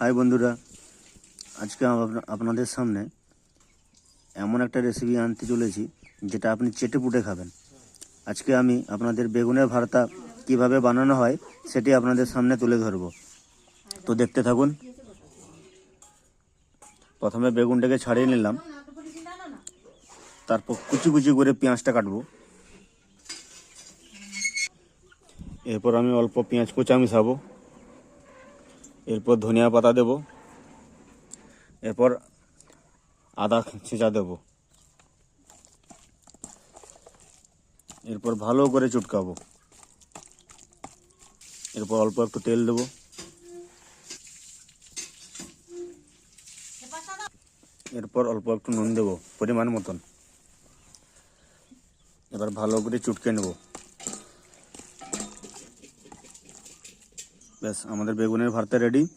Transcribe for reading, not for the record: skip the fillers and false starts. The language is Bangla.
হাই বন্ধুরা, আজকে আপনাদের সামনে এমন একটা রেসিপি আনতে চলেছি যেটা আপনি চেটে পুটে খাবেন। আজকে আমি আপনাদের বেগুনের ভর্তা কিভাবে বানানো হয় সেটি আপনাদের সামনে তুলে ধরব। তো দেখতে থাকুন। প্রথমে বেগুনটাকে ছাড়িয়ে নিলাম, তারপর কুচি কুচি করে পেঁয়াজটা কাটবো। এরপর আমি অল্প পেঁয়াজ কুচা মিশাবো, এরপর ধনিয়া পাতা দেব, এরপর আদা ছেঁচা দেব, এরপর ভালো করে চটকাবো। এরপর অল্প একটু তেল দেবো, এরপর অল্প একটু নুন দেবো পরিমাণ মতন। এবার ভালো করে চটকে নেব। ব্যাস, আমাদের বেগুনের ভর্তা রেডি।